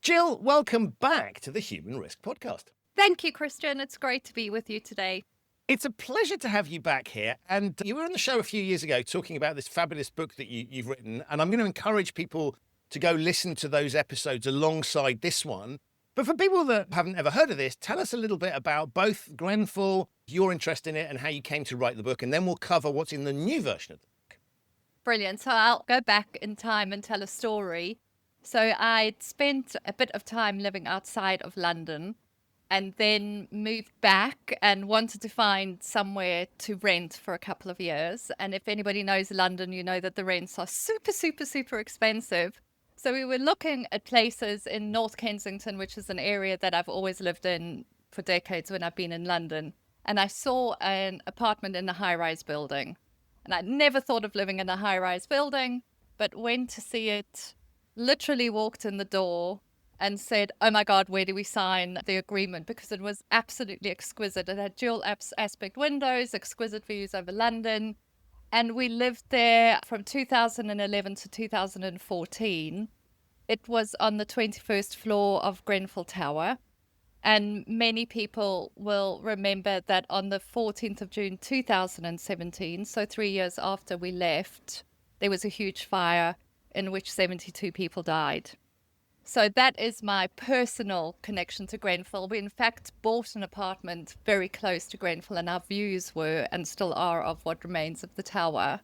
Gill, welcome back to the Human Risk Podcast. Thank you, Christian. It's great to be with you today. It's a pleasure to have you back here. And you were on the show a few years ago talking about this fabulous book that you've written. And I'm going to encourage people to go listen to those episodes alongside this one. But for people that haven't ever heard of this, tell us a little bit about both Grenfell, your interest in it, and how you came to write the book. And then we'll cover what's in the new version of the book. Brilliant. So I'll go back in time and tell a story. So I'd spent a bit of time living outside of London and then moved back and wanted to find somewhere to rent for a couple of years. And if anybody knows London, you know that the rents are super, super, super expensive. So we were looking at places in North Kensington, which is an area that I've always lived in for decades when I've been in London. And I saw an apartment in a high-rise building. And I'd never thought of living in a high-rise building, but went to see it, literally walked in the door and said, oh my God, where do we sign the agreement? Because it was absolutely exquisite. It had dual aspect windows, exquisite views over London. And we lived there from 2011 to 2014. It was on the 21st floor of Grenfell Tower. And many people will remember that on the 14th of June 2017, so 3 years after we left, there was a huge fire in which 72 people died. So that is my personal connection to Grenfell. We, in fact, bought an apartment very close to Grenfell, and our views were and still are of what remains of the tower.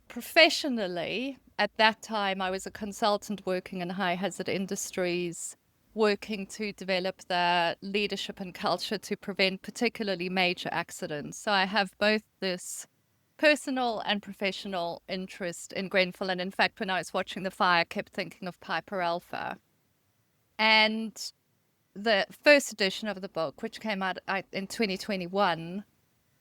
Professionally, at that time, I was a consultant working in high-hazard industries, working to develop the leadership and culture to prevent particularly major accidents. So I have both this personal and professional interest in Grenfell. And in fact, when I was watching the fire, I kept thinking of Piper Alpha. And the first edition of the book, which came out in 2021,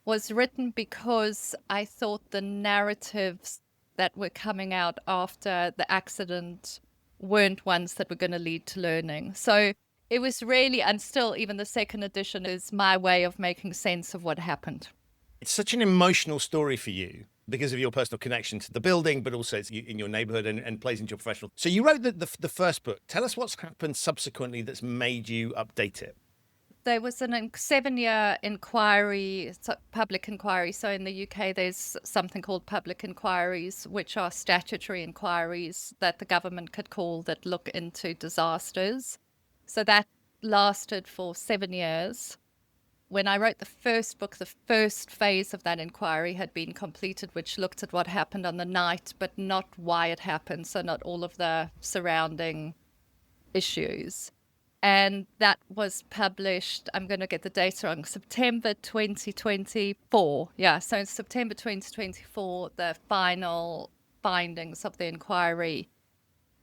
was written because I thought the narratives that were coming out after the accident weren't ones that were going to lead to learning. So it was really, and still even the second edition is my way of making sense of what happened. It's such an emotional story for you because of your personal connection to the building, but also it's in your neighborhood and plays into your professional. So you wrote the first book. Tell us what's happened subsequently that's made you update it. There was a 7-year inquiry, public inquiry. So in the UK, there's something called public inquiries, which are statutory inquiries that the government could call that look into disasters. So that lasted for 7 years. When I wrote the first book, the first phase of that inquiry had been completed, which looked at what happened on the night, but not why it happened. So not all of the surrounding issues. And that was published, I'm going to get the date wrong, September 2024. Yeah, so in September 2024, the final findings of the inquiry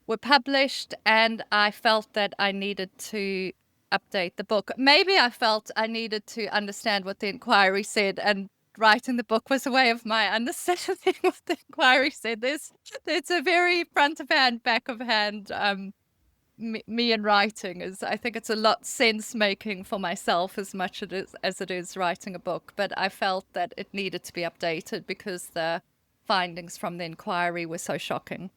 were published, and I felt that I needed to update the book. Maybe I felt I needed to understand what the inquiry said, and writing the book was a way of my understanding what the inquiry said. There's a very front of hand, back of hand me in writing is, I think it's a lot sense making for myself as much as it is writing a book, but I felt that it needed to be updated because the findings from the inquiry were so shocking.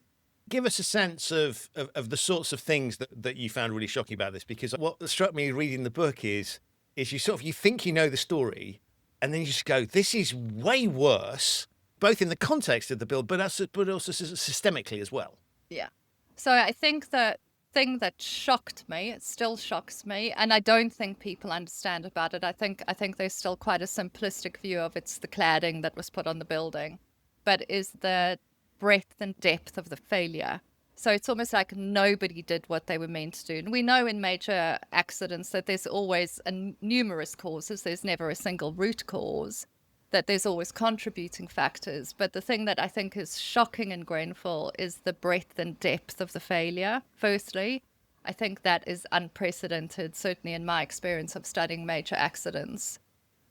Give us a sense of the sorts of things that you found really shocking about this, because what struck me reading the book is you think you know the story, and then you just go, this is way worse, both in the context of the bill, but also systemically as well. Yeah. So I think the thing that shocked me, it still shocks me, and I don't think people understand about it. I think there's still quite a simplistic view of it's the cladding that was put on the building, but is the breadth and depth of the failure. So it's almost like nobody did what they were meant to do. And we know in major accidents that there's always numerous causes. There's never a single root cause, that there's always contributing factors. But the thing that I think is shocking in Grenfell is the breadth and depth of the failure. Firstly, I think that is unprecedented, certainly in my experience of studying major accidents.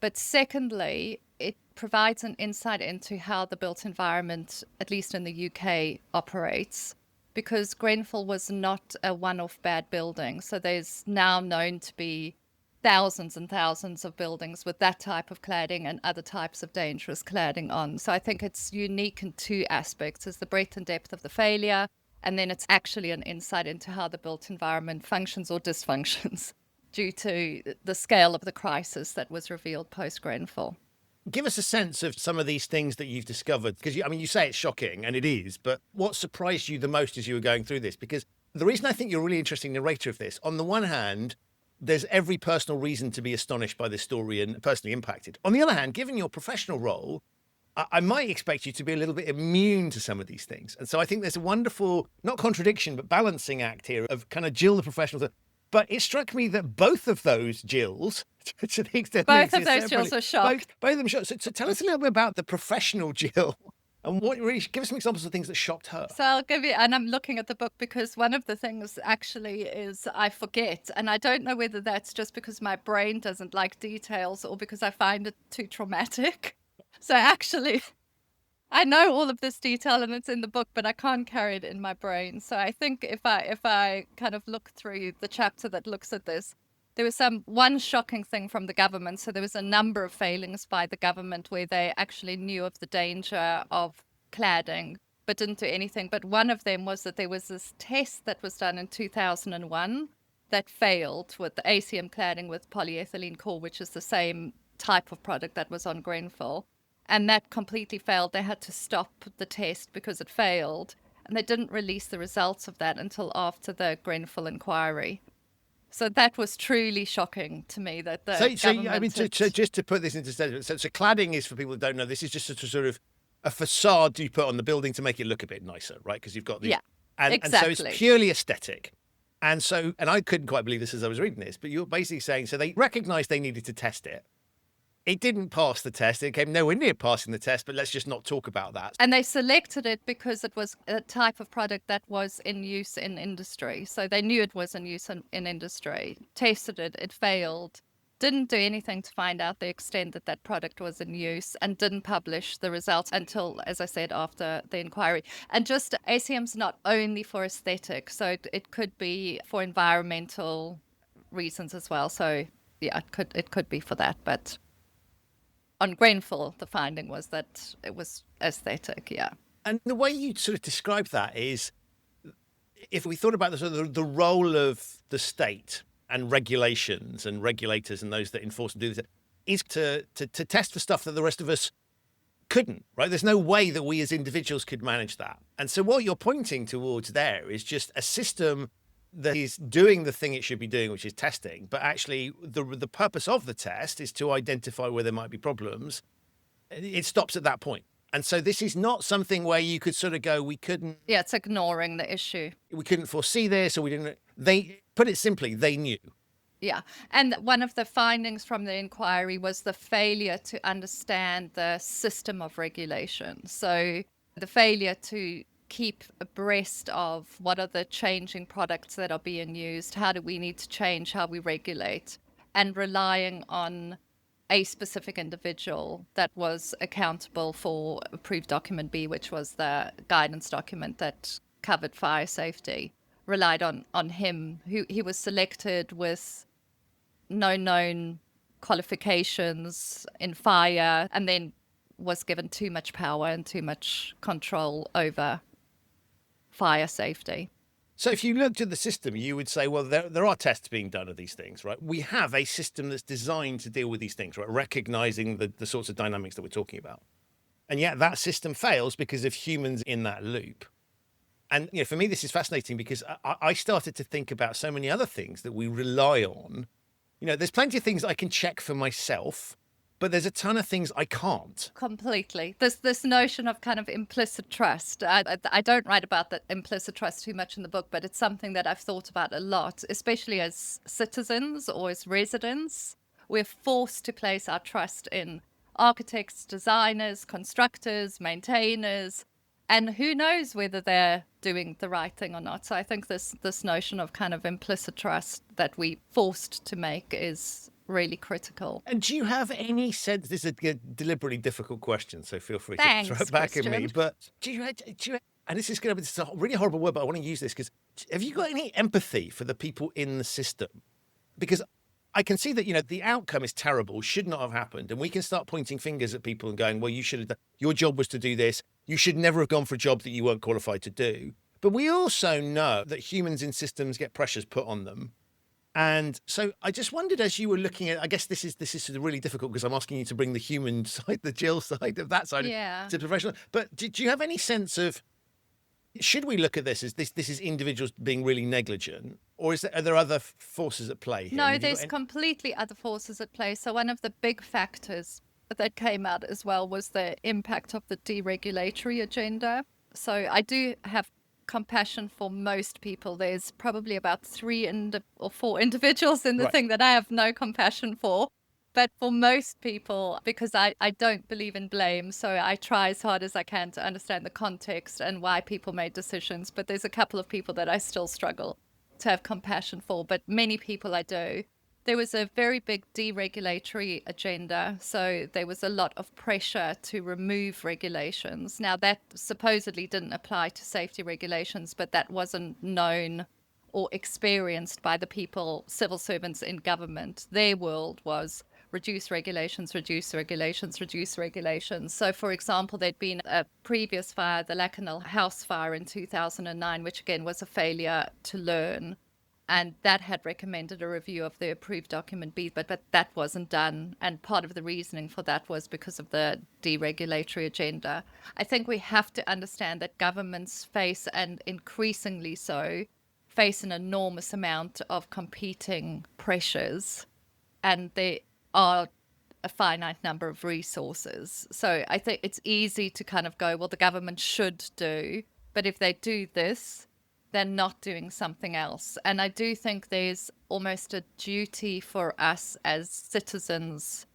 But secondly, it provides an insight into how the built environment, at least in the UK, operates, because Grenfell was not a one-off bad building. So there's now known to be thousands and thousands of buildings with that type of cladding and other types of dangerous cladding on. So I think it's unique in two aspects, is the breadth and depth of the failure And then it's actually an insight into how the built environment functions or dysfunctions due to the scale of the crisis that was revealed post-Grenfell. Give us a sense of some of these things that you've discovered, because you say it's shocking, and it is, but what surprised you the most as you were going through this? Because the reason I think you're a really interesting narrator of this, on the one hand, there's every personal reason to be astonished by this story and personally impacted. On the other hand, given your professional role, I might expect you to be a little bit immune to some of these things. And so I think there's a wonderful, not contradiction, but balancing act here of kind of Gill, the professional. But it struck me that both of those Gills, to the extent both of those Gills were shocked. Both of them shocked. So tell us a little bit about the professional Gill and what really, give us some examples of things that shocked her. So I'll give you, and I'm looking at the book because one of the things actually is I forget. And I don't know whether that's just because my brain doesn't like details or because I find it too traumatic. So actually, I know all of this detail and it's in the book, but I can't carry it in my brain. So I think if I kind of look through the chapter that looks at this, there was one shocking thing from the government. So there was a number of failings by the government where they actually knew of the danger of cladding, but didn't do anything. But one of them was that there was this test that was done in 2001 that failed with the ACM cladding with polyethylene core, which is the same type of product that was on Grenfell. And that completely failed. They had to stop the test because it failed. And they didn't release the results of that until after the Grenfell Inquiry. So that was truly shocking to me that the just to put this into statement, so cladding is, for people that don't know, this is just a sort of a facade you put on the building to make it look a bit nicer, right? Because you've got these, exactly. And so it's purely aesthetic. And I couldn't quite believe this as I was reading this, but you're basically saying, so they recognized they needed to test it. It didn't pass the test. It came nowhere near passing the test, but let's just not talk about that. And they selected it because it was a type of product that was in use in industry. So they knew it was in use in industry, tested it, it failed, didn't do anything to find out the extent that that product was in use, and didn't publish the results until, as I said, after the inquiry. And just ACM's not only for aesthetic, so it could be for environmental reasons as well. So yeah, it could be for that, but on Grenfell, the finding was that it was aesthetic, yeah. And the way you sort of describe that is, if we thought about the role of the state and regulations and regulators and those that enforce and do this, is to test for stuff that the rest of us couldn't, right? There's no way that we as individuals could manage that. And so what you're pointing towards there is just a system that is doing the thing it should be doing, which is testing, but actually the purpose of the test is to identify where there might be problems. It stops at that point. And so this is not something where you could sort of go, we couldn't... Yeah, it's ignoring the issue. We couldn't foresee this, or we didn't... They, put it simply, they knew. Yeah. And one of the findings from the inquiry was the failure to understand the system of regulation. So the failure to keep abreast of what are the changing products that are being used, how do we need to change how we regulate, and relying on a specific individual that was accountable for approved document B, which was the guidance document that covered fire safety, relied on him. He was selected with no known qualifications in fire, and then was given too much power and too much control over fire safety. So if you looked at the system, you would say, well, there are tests being done of these things, right? We have a system that's designed to deal with these things, right? Recognizing the sorts of dynamics that we're talking about. And yet that system fails because of humans in that loop. And for me, this is fascinating because I started to think about so many other things that we rely on. There's plenty of things I can check for myself, but there's a ton of things I can't. Completely. This notion of kind of implicit trust. I don't write about that implicit trust too much in the book, but it's something that I've thought about a lot, especially as citizens or as residents. We're forced to place our trust in architects, designers, constructors, maintainers, and who knows whether they're doing the right thing or not. So I think this notion of kind of implicit trust that we're forced to make is really critical. And do you have any sense, this is a deliberately difficult question, so feel free to throw it back at me, but do you, and this is going to be a really horrible word, but I want to use this because have you got any empathy for the people in the system? Because I can see that, the outcome is terrible, should not have happened. And we can start pointing fingers at people and going, well, you should have done, your job was to do this. You should never have gone for a job that you weren't qualified to do. But we also know that humans in systems get pressures put on them. And so I just wondered, as you were looking at, I guess this is sort of really difficult because I'm asking you to bring the human side, the Jill side of that side Yeah. to professional. But do you have any sense of, should we look at this as this is individuals being really negligent, or are there other forces at play here? No, there's completely other forces at play. So one of the big factors that came out as well was the impact of the deregulatory agenda. So I do have compassion for most people. There's probably about 3 or 4 individuals in the thing that I have no compassion for. But for most people, because I don't believe in blame, so I try as hard as I can to understand the context and why people made decisions. But there's a couple of people that I still struggle to have compassion for, but many people I do. There was a very big deregulatory agenda, so there was a lot of pressure to remove regulations. Now, that supposedly didn't apply to safety regulations, but that wasn't known or experienced by the people, civil servants in government. Their world was reduce regulations, reduce regulations, reduce regulations. So, for example, there'd been a previous fire, the Lacanal House fire in 2009, which again was a failure to learn. And that had recommended a review of the approved document B, but that wasn't done. And part of the reasoning for that was because of the deregulatory agenda. I think we have to understand that governments face, and increasingly so, face an enormous amount of competing pressures. And there are a finite number of resources. So I think it's easy to kind of go, well, the government should do, but if they do this, they're not doing something else. And I do think there's almost a duty for us as citizens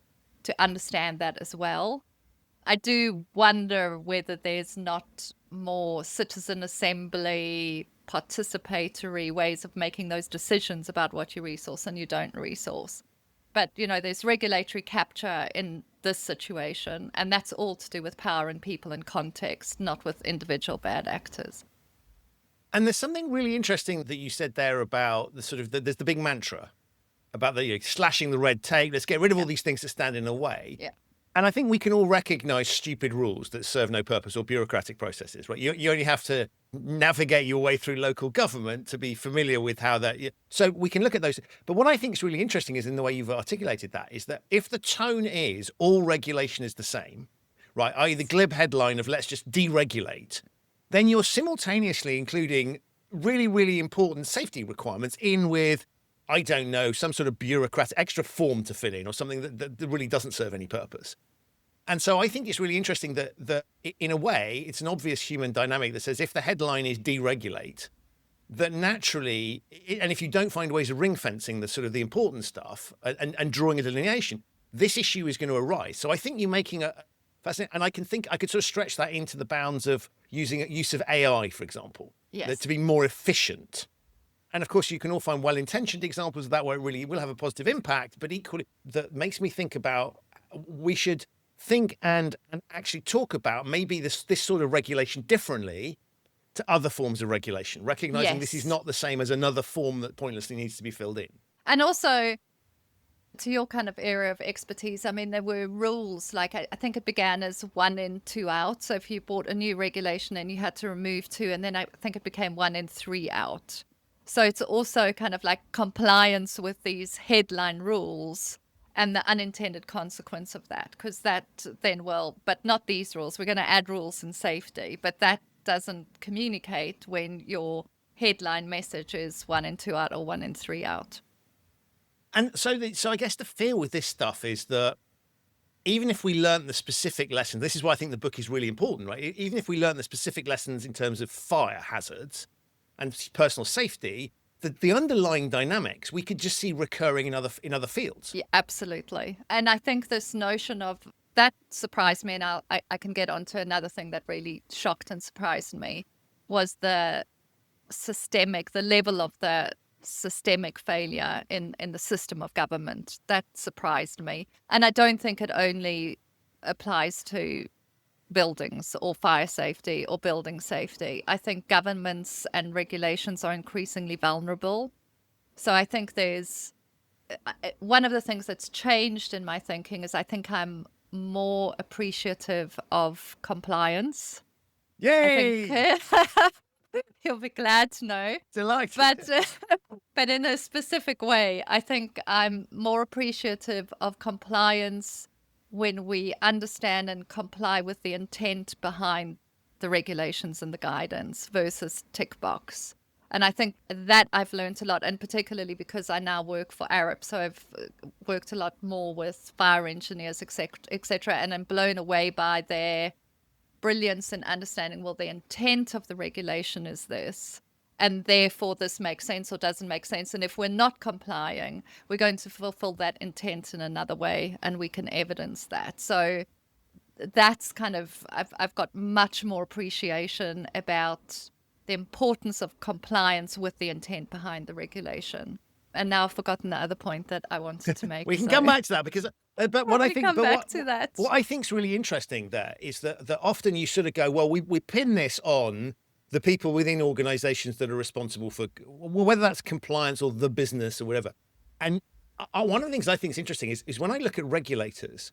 to understand that as well. I do wonder whether there's not more citizen assembly, participatory ways of making those decisions about what you resource and you don't resource. But, there's regulatory capture in this situation, and that's all to do with power and people and context, not with individual bad actors. And there's something really interesting that you said there about the sort of, there's the big mantra about the slashing the red tape. Let's get rid of all these things that stand in the way. Yeah. And I think we can all recognize stupid rules that serve no purpose or bureaucratic processes, right? You only have to navigate your way through local government to be familiar with how that. So we can look at those. But what I think is really interesting is in the way you've articulated that is that if the tone is all regulation is the same, right? i.e. the glib headline of let's just deregulate, then you're simultaneously including really, really important safety requirements in with, I don't know, some sort of bureaucratic extra form to fill in or something that really doesn't serve any purpose. And so I think it's really interesting that in a way, it's an obvious human dynamic that says if the headline is deregulate, that naturally, and if you don't find ways of ring fencing the sort of the important stuff and drawing a delineation, this issue is going to arise. So I think you're making a fascinating, and I could sort of stretch that into the bounds of use of AI, for example, to be more efficient. And of course, you can all find well-intentioned examples of that where it really will have a positive impact, but equally that makes me think about we should think and actually talk about maybe this sort of regulation differently to other forms of regulation, recognizing this is not the same as another form that pointlessly needs to be filled in. And also, to your kind of area of expertise, I mean, there were rules, like I think it began as 1 in, 2 out. So if you bought a new regulation and you had to remove 2, and then I think it became 1 in, 3 out. So it's also kind of like compliance with these headline rules and the unintended consequence of that, because that then, but not these rules. We're going to add rules in safety, but that doesn't communicate when your headline message is 1 in, 2 out or 1 in, 3 out. And so I guess the fear with this stuff is that even if we learn the specific lessons, this is why I think the book is really important, right? Even if we learn the specific lessons in terms of fire hazards and personal safety, the underlying dynamics we could just see recurring in other fields. Yeah, absolutely. And I think this notion of that surprised me, and I can get on to another thing that really shocked and surprised me, was the level of the systemic failure in the system of government. That surprised me. And I don't think it only applies to buildings or fire safety or building safety. I think governments and regulations are increasingly vulnerable. So I think there's one of the things that's changed in my thinking is I think I'm more appreciative of compliance. Yay! You'll be glad to know. Delighted. But in a specific way, I think I'm more appreciative of compliance when we understand and comply with the intent behind the regulations and the guidance versus tick box. And I think that I've learned a lot, and particularly because I now work for Arup, so I've worked a lot more with fire engineers, etc., and I'm blown away by their brilliance in understanding, well, the intent of the regulation is this, and therefore this makes sense or doesn't make sense. And if we're not complying, we're going to fulfill that intent in another way, and we can evidence that. So that's kind of, I've got much more appreciation about the importance of compliance with the intent behind the regulation. And now I've forgotten the other point that I wanted to make. We can come back to that because, but what I think, what I think's really interesting there is that often you sort of go, well, we pin this on the people within organisations that are responsible for, well, whether that's compliance or the business or whatever. And one of the things I think is interesting is when I look at regulators,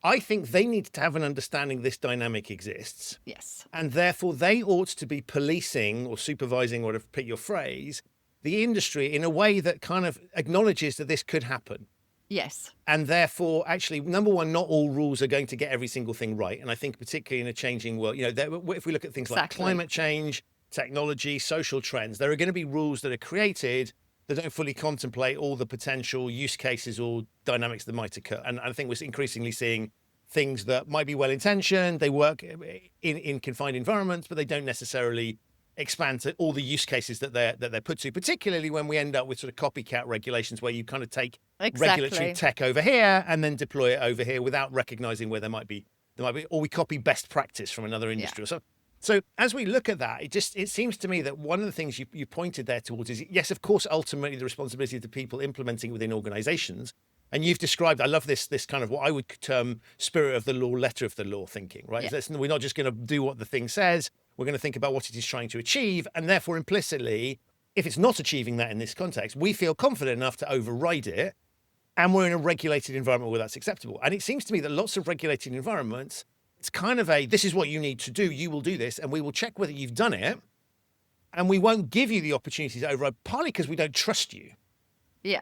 I think they need to have an understanding this dynamic exists. Yes. And therefore they ought to be policing or supervising, or to pick your phrase, the industry in a way that kind of acknowledges that this could happen. Yes. And therefore, actually, number one, not all rules are going to get every single thing right. And I think particularly in a changing world, if we look at things like climate change, technology, social trends, there are going to be rules that are created that don't fully contemplate all the potential use cases or dynamics that might occur. And I think we're increasingly seeing things that might be well-intentioned, they work in confined environments, but they don't necessarily expand to all the use cases that they're put to, particularly when we end up with sort of copycat regulations where you kind of take regulatory tech over here and then deploy it over here without recognizing where there might be, or we copy best practice from another industry or so. So as we look at that, it seems to me that one of the things you pointed there towards is, yes, of course, ultimately the responsibility of the people implementing within organizations. And you've described, I love this kind of what I would term spirit of the law, letter of the law thinking, right? Yeah. We're not just going to do what the thing says. We're going to think about what it is trying to achieve. And therefore, implicitly, if it's not achieving that in this context, we feel confident enough to override it. And we're in a regulated environment where that's acceptable. And it seems to me that lots of regulated environments, it's kind of this is what you need to do. You will do this, and we will check whether you've done it. And we won't give you the opportunity to override, partly because we don't trust you. Yeah.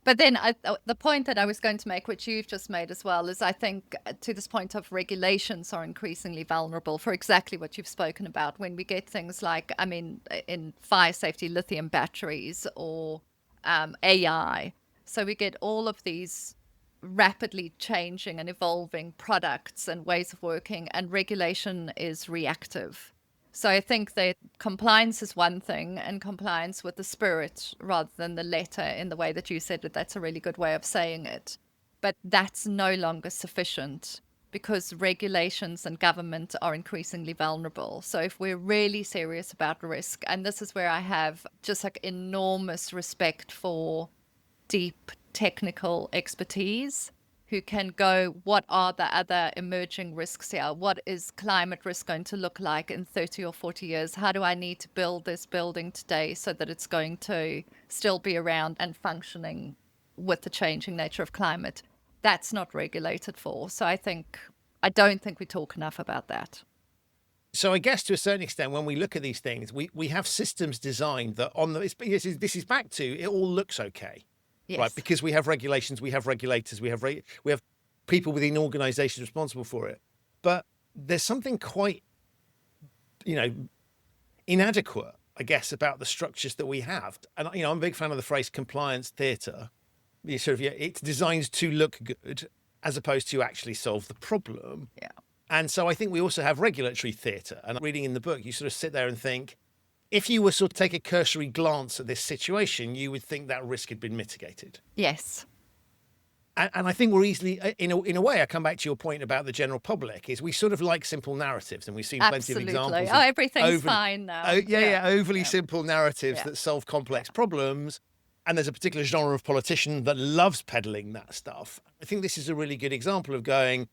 But then the point that I was going to make, which you've just made as well, is I think to this point of regulations are increasingly vulnerable for exactly what you've spoken about. When we get things like, in fire safety, lithium batteries or AI. So we get all of these rapidly changing and evolving products and ways of working, and regulation is reactive. So I think that compliance is one thing, and compliance with the spirit rather than the letter, in the way that you said it. That's a really good way of saying it. But that's no longer sufficient because regulations and government are increasingly vulnerable. So if we're really serious about risk, and this is where I have just like enormous respect for deep technical expertise, who can go, what are the other emerging risks here? What is climate risk going to look like in 30 or 40 years? How do I need to build this building today so that it's going to still be around and functioning with the changing nature of climate? That's not regulated for. So I don't think we talk enough about that. So I guess to a certain extent, when we look at these things, we have systems designed that this is back to, it all looks okay. Yes. Right, because we have regulations, we have regulators, we have people within organizations responsible for it. But there's something quite, inadequate, I guess, about the structures that we have. And, I'm a big fan of the phrase compliance theatre. It's designed to look good as opposed to actually solve the problem. Yeah. And so I think we also have regulatory theatre. And reading in the book, you sort of sit there and think, if you were sort of take a cursory glance at this situation, you would think that risk had been mitigated. Yes. And I think we're easily, in a way, I come back to your point about the general public, is we sort of like simple narratives, and we've seen plenty of examples. Oh, everything's fine now. Overly simple narratives that solve complex problems. And there's a particular genre of politician that loves peddling that stuff. I think this is a really good example of going,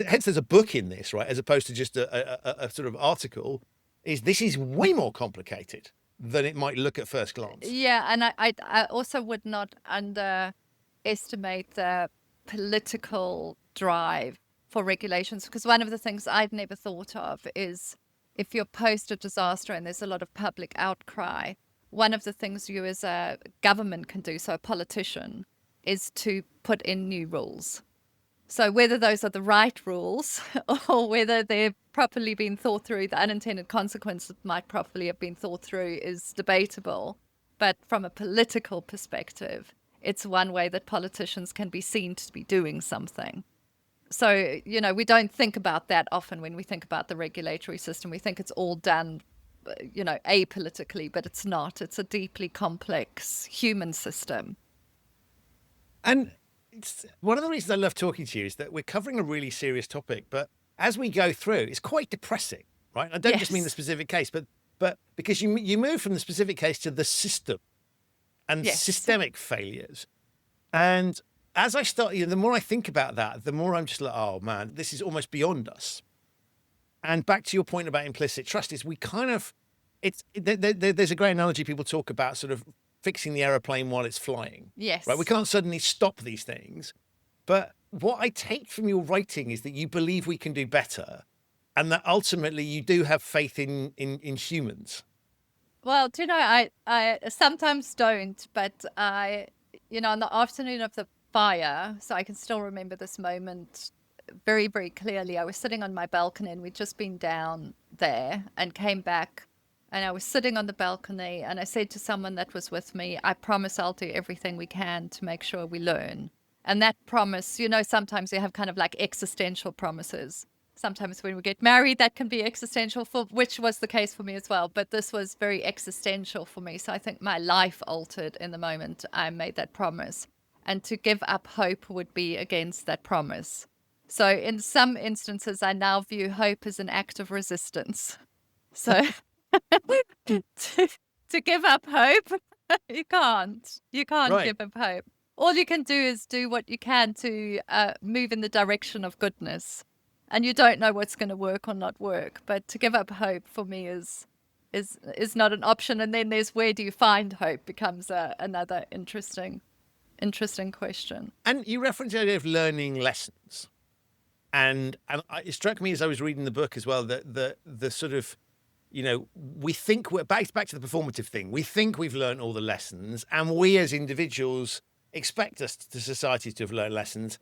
hence there's a book in this, right, as opposed to just a sort of article. This is way more complicated than it might look at first glance. Yeah, and I also would not underestimate the political drive for regulations, because one of the things I've never thought of is if you're post a disaster and there's a lot of public outcry, one of the things you as a government can do, so a politician, is to put in new rules. So whether those are the right rules or whether they've properly been thought through, the unintended consequences might properly have been thought through is debatable. But from a political perspective, it's one way that politicians can be seen to be doing something. So, we don't think about that often when we think about the regulatory system. We think it's all done, apolitically, but it's not. It's a deeply complex human system. And it's one of the reasons I love talking to you is that we're covering a really serious topic, but as we go through, it's quite depressing, right? I don't just mean the specific case, but because you move from the specific case to the system and systemic failures. And as I start, the more I think about that, the more I'm just like, oh man, this is almost beyond us. And back to your point about implicit trust is we kind of, there's a great analogy people talk about sort of fixing the aeroplane while it's flying. Yes. Right. We can't suddenly stop these things. But what I take from your writing is that you believe we can do better and that ultimately you do have faith in humans. Well, I sometimes don't, but on the afternoon of the fire, so I can still remember this moment very, very clearly. I was sitting on my balcony and we'd just been down there and came back. And I was sitting on the balcony and I said to someone that was with me, I promise I'll do everything we can to make sure we learn. And that promise, sometimes you have kind of like existential promises. Sometimes when we get married, that can be existential, which was the case for me as well. But this was very existential for me. So I think my life altered in the moment I made that promise. And to give up hope would be against that promise. So in some instances, I now view hope as an act of resistance. So... to give up hope, you can't Right. give up hope. All you can do is do what you can to move in the direction of goodness, and you don't know what's going to work or not work. But to give up hope for me is not an option. And then there's where do you find hope becomes another interesting question. And you referenced the idea of learning lessons, and it struck me as I was reading the book as well that the sort of, we think we're back to the performative thing. We think we've learned all the lessons, and we as individuals expect us to society to have learned lessons.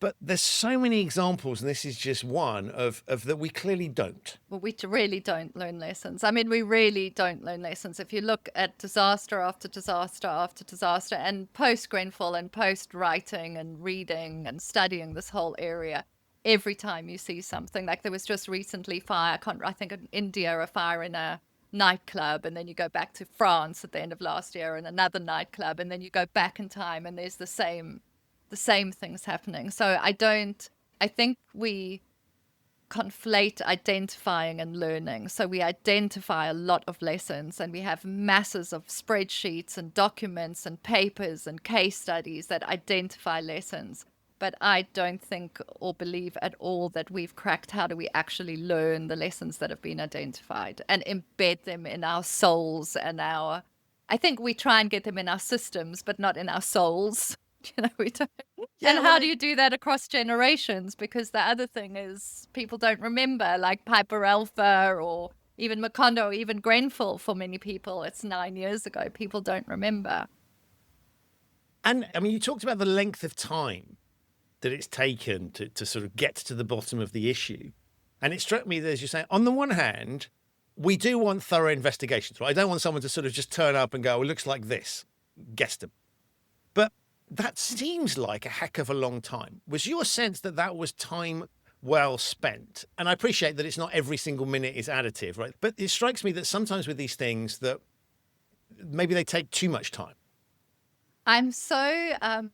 But there's so many examples, and this is just one of that we clearly don't. Well, we really don't learn lessons. I mean, we really don't learn lessons. If you look at disaster after disaster after disaster, and post-Grenfell and post-writing and reading and studying this whole area, every time you see something, like there was just recently fire, I think in India, a fire in a nightclub, and then you go back to France at the end of last year in another nightclub, and then you go back in time and there's the same things happening. So I think we conflate identifying and learning. So we identify a lot of lessons and we have masses of spreadsheets and documents and papers and case studies that identify lessons. But I don't think or believe at all that we've cracked how do we actually learn the lessons that have been identified and embed them in our souls and I think we try and get them in our systems, but not in our souls. We don't. Yeah, and how do you do that across generations? Because the other thing is people don't remember, like Piper Alpha or even Macondo or even Grenfell for many people. It's 9 years ago. People don't remember. And I mean, you talked about the length of time that it's taken to sort of get to the bottom of the issue. And it struck me that, as you say, on the one hand, we do want thorough investigations, right? I don't want someone to sort of just turn up and go, it looks like this, guessed them. But that seems like a heck of a long time. Was your sense that was time well spent? And I appreciate that it's not every single minute is additive, right? But it strikes me that sometimes with these things that maybe they take too much time. I'm so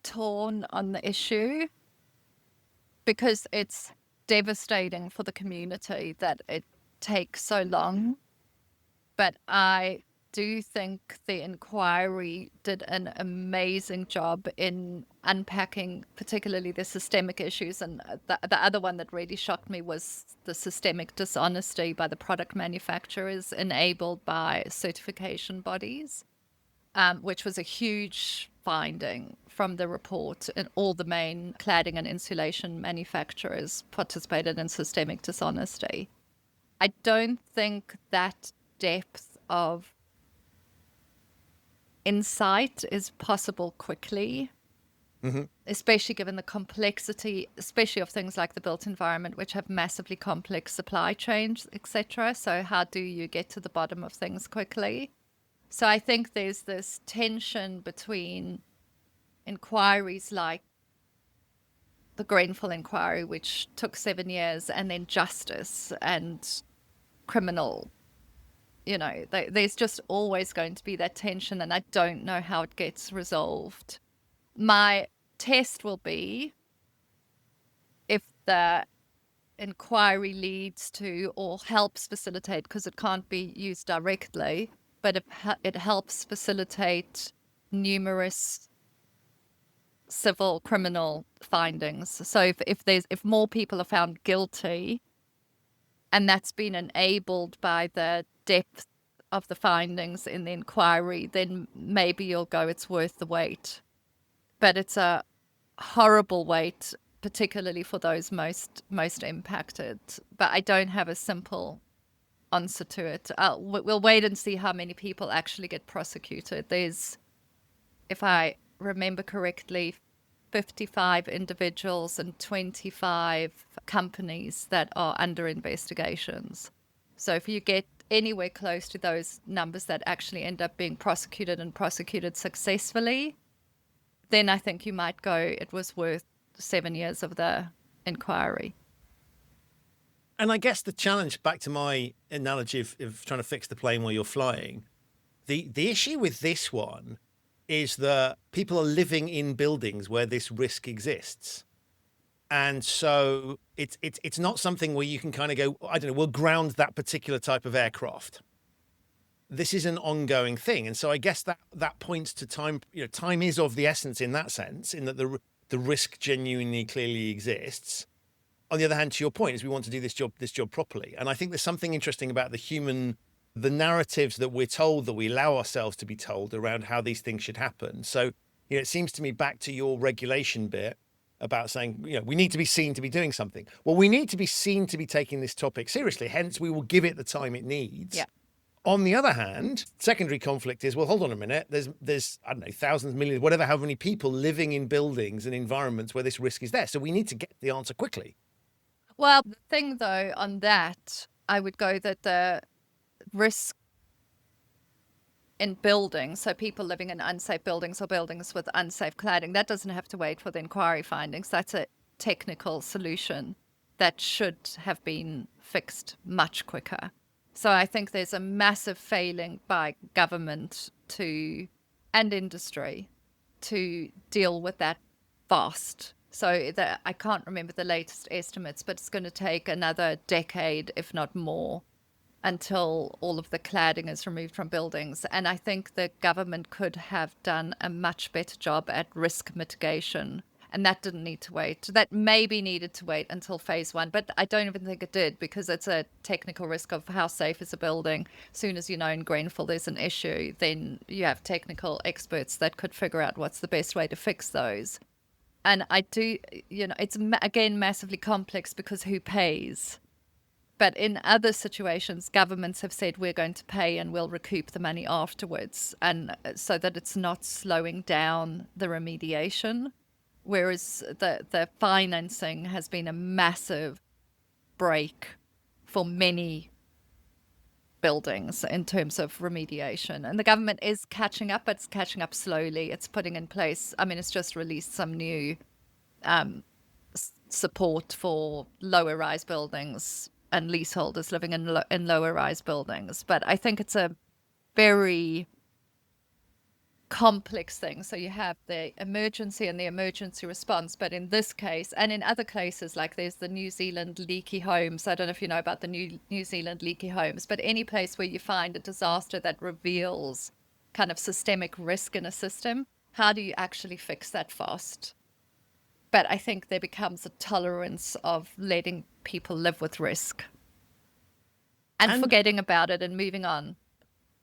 torn on the issue because it's devastating for the community that it takes so long. But I do think the inquiry did an amazing job in unpacking particularly the systemic issues. And the other one that really shocked me was the systemic dishonesty by the product manufacturers enabled by certification bodies, which was a huge finding from the report. And all the main cladding and insulation manufacturers participated in systemic dishonesty. I don't think that depth of insight is possible quickly, especially given the complexity, especially of things like the built environment, which have massively complex supply chains, etc. So how do you get to the bottom of things quickly? So I think there's this tension between inquiries like the Grenfell Inquiry, which took 7 years, and then justice and criminal. There's just always going to be that tension, and I don't know how it gets resolved. My test will be if the inquiry leads to or helps facilitate, because it can't be used directly, but if it helps facilitate numerous civil criminal findings. So if more people are found guilty, and that's been enabled by the depth of the findings in the inquiry, then maybe you'll go, it's worth the wait. But it's a horrible wait, particularly for those most impacted. But I don't have a simple answer to it. We'll wait and see how many people actually get prosecuted. There's, if I remember correctly, 55 individuals and 25 companies that are under investigations. So if you get anywhere close to those numbers that actually end up being prosecuted and prosecuted successfully, then I think you might go, it was worth 7 years of the inquiry. And I guess the challenge, back to my analogy of trying to fix the plane while you're flying, the issue with this one is that people are living in buildings where this risk exists. And so it's not something where you can kind of go, I don't know, we'll ground that particular type of aircraft. This is an ongoing thing. And so I guess that points to time. Time is of the essence in that sense, in that the risk genuinely clearly exists. On the other hand, to your point, is we want to do this job properly. And I think there's something interesting about the narratives that we're told, that we allow ourselves to be told around how these things should happen. So, it seems to me, back to your regulation bit about saying, we need to be seen to be doing something. Well, we need to be seen to be taking this topic seriously. Hence, we will give it the time it needs. Yeah. On the other hand, secondary conflict is, well, hold on a minute. There's I don't know, thousands, millions, whatever, how many people living in buildings and environments where this risk is there. So we need to get the answer quickly. Well, the thing though on that, I would go that the risk in buildings, so people living in unsafe buildings or buildings with unsafe cladding, that doesn't have to wait for the inquiry findings. That's a technical solution that should have been fixed much quicker. So I think there's a massive failing by government and industry to deal with that fast. So I can't remember the latest estimates, but it's going to take another decade, if not more, until all of the cladding is removed from buildings. And I think the government could have done a much better job at risk mitigation. And that didn't need to wait. That maybe needed to wait until phase 1, but I don't even think it did, because it's a technical risk of how safe is a building. As soon as in Grenfell there's an issue, then you have technical experts that could figure out what's the best way to fix those. And I do, it's again massively complex because who pays? But in other situations, governments have said we're going to pay and we'll recoup the money afterwards, and so that it's not slowing down the remediation. Whereas the financing has been a massive break for many buildings in terms of remediation. And the government is catching up, but it's catching up slowly. It's putting in place, it's just released some new support for lower rise buildings and leaseholders living in lower rise buildings. But I think it's a very complex thing. So you have the emergency and the emergency response, but in this case and in other cases, like there's the New Zealand leaky homes. I don't know if you know about the New Zealand leaky homes, but any place where you find a disaster that reveals kind of systemic risk in a system, how do you actually fix that fast? But I think there becomes a tolerance of letting people live with risk and forgetting about it and moving on.